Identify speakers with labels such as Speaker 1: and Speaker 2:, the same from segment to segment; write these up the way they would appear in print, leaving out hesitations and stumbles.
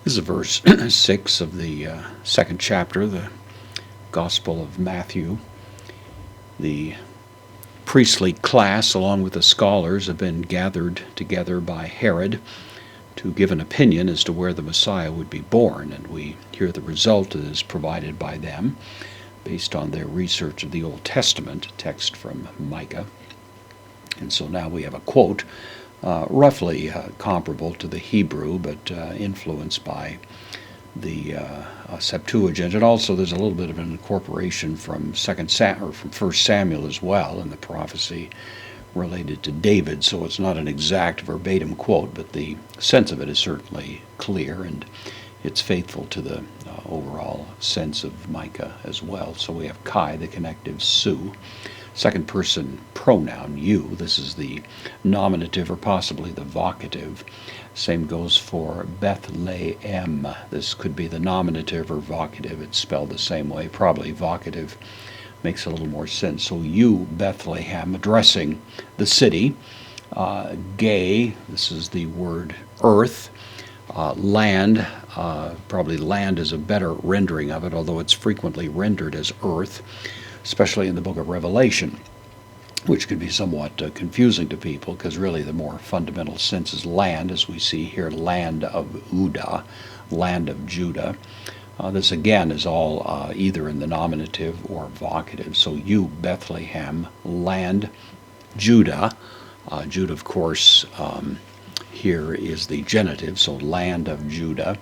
Speaker 1: This is verse 6 of the second chapter of the Gospel of Matthew. The priestly class, along with the scholars, have been gathered together by Herod to give an opinion as to where the Messiah would be born, and we hear the result is provided by them based on their research of the Old Testament, text from Micah. And so now we have a quote roughly comparable to the Hebrew, but influenced by the Septuagint. And also there's a little bit of an incorporation from from 1 Samuel as well in the prophecy related to David. So it's not an exact verbatim quote, but the sense of it is certainly clear, and it's faithful to the overall sense of Micah as well. So we have Kai, the connective su. Second person pronoun, you. This is the nominative or possibly the vocative. Same goes for Bethlehem. This could be the nominative or vocative. It's spelled the same way. Probably vocative makes a little more sense. So you, Bethlehem, addressing the city. Gay, this is the word earth. Land, probably land is a better rendering of it, although it's frequently rendered as earth, especially in the book of Revelation, which could be somewhat confusing to people, because really the more fundamental sense is land, as we see here, land of Uda, land of Judah. This again is all either in the nominative or vocative. So you, Bethlehem, land, Judah. Judah, of course, here is the genitive, so land of Judah.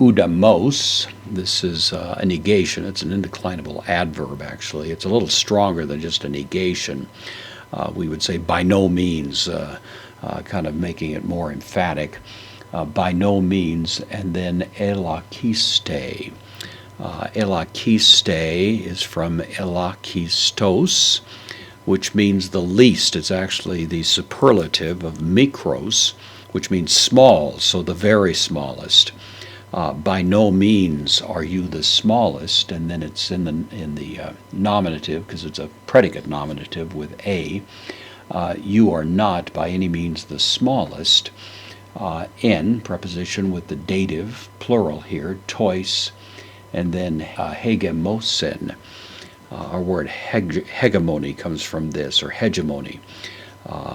Speaker 1: Udamos, this is a negation. It's an indeclinable adverb, actually. It's a little stronger than just a negation. We would say by no means, kind of making it more emphatic. By no means, and then elakiste. Elakiste is from elakistos, which means the least. It's actually the superlative of mikros, which means small, so the very smallest. By no means are you the smallest, and then it's in the nominative, because it's a predicate nominative with a. You are not by any means the smallest. N, preposition with the dative, plural here, tois, and then hegemosen. Our word hegemony comes from this, or hegemony.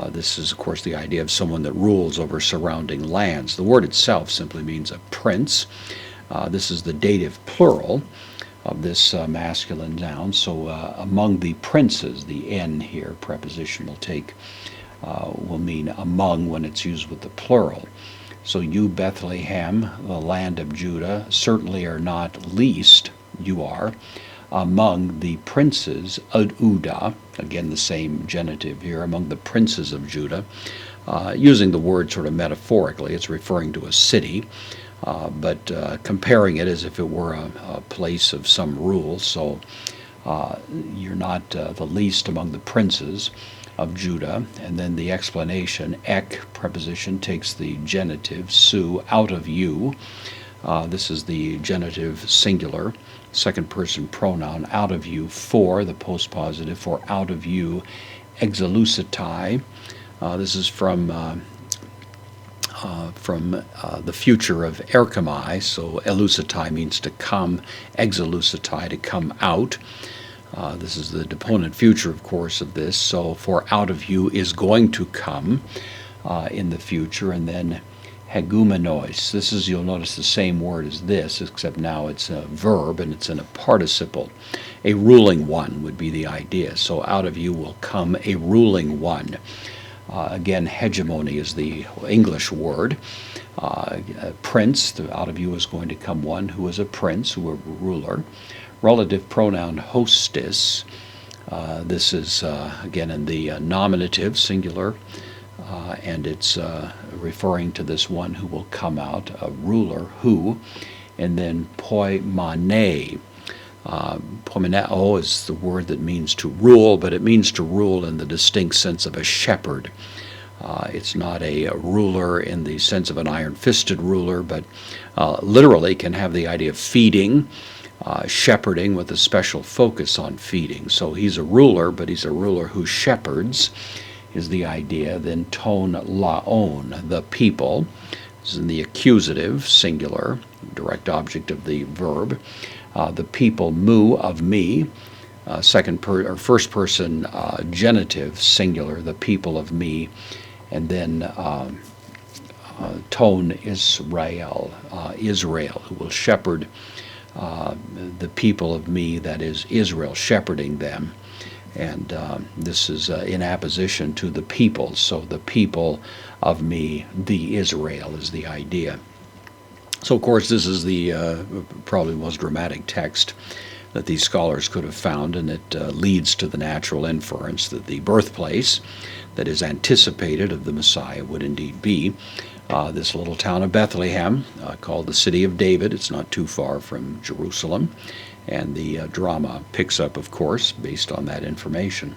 Speaker 1: This is, of course, the idea of someone that rules over surrounding lands. The word itself simply means a prince. This is the dative plural of this masculine noun. So among the princes, the N here, preposition will mean among when it's used with the plural. So you, Bethlehem, the land of Judah, certainly are not least, you are, among the princes of Uda, again the same genitive here, among the princes of Judah, using the word sort of metaphorically. It's referring to a city, but comparing it as if it were a place of some rule. So you're not the least among the princes of Judah. And then the explanation, ek, preposition, takes the genitive, su, out of you. This is the genitive singular, second person pronoun, out of you, for, the postpositive, for out of you, exelucitai. This is from the future of erchomai, so elucitai means to come, exelucitai, to come out. This is the deponent future, of course, of this, so for out of you is going to come in the future, and then hegumenos. This is, you'll notice, the same word as this, except now it's a verb and it's in a participle. A ruling one would be the idea. So out of you will come a ruling one. Again, hegemony is the English word. Prince, out of you is going to come one who is a prince, who is a ruler. Relative pronoun hostis. This is, again, in the nominative, singular, and it's referring to this one who will come out, a ruler, who, and then poimane. Poimeneo is the word that means to rule, but it means to rule in the distinct sense of a shepherd. It's not a ruler in the sense of an iron-fisted ruler, but literally can have the idea of feeding, shepherding with a special focus on feeding. So he's a ruler, but he's a ruler who shepherds, is the idea. Then ton laon, the people. This is in the accusative, singular, direct object of the verb. The people mu of me, first person genitive, singular, the people of me, and then tone Israel, Israel, who will shepherd the people of me, that is Israel, shepherding them. And this is in apposition to the people. So the people of me, the Israel, is the idea. So, of course, this is the probably most dramatic text that these scholars could have found, and it leads to the natural inference that the birthplace that is anticipated of the Messiah would indeed be this little town of Bethlehem, called the City of David. It's not too far from Jerusalem, and the drama picks up, of course, based on that information.